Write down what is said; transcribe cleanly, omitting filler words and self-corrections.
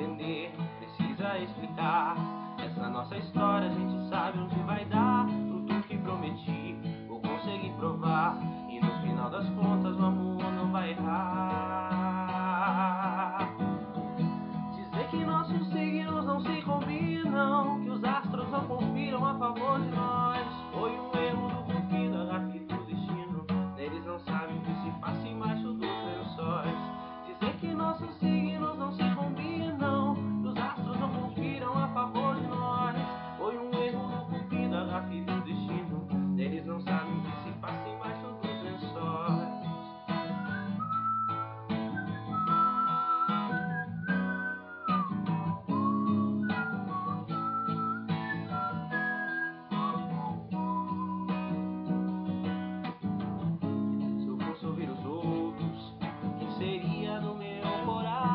entender, precisa explicar. Essa nossa história a gente sabe onde vai dar. Tudo que prometi, vou conseguir provar. E no final das contas o amor não vai errar. Dizer que nossos signos não se combinam, que os astros não conspiram a favor de nós, foi um erro do cupido, a gafe do destino. Eles não sabem o que se passa embaixo dos lençóis. Dizer que nossos signos não se combinam, que os astros não conspiram a favor de nós, foi um erro do cupido, a gafe do destino. Eles não sabem o que se passa embaixo dos lençóis. Se eu fosse ouvir os outros, o que seria do meu coração?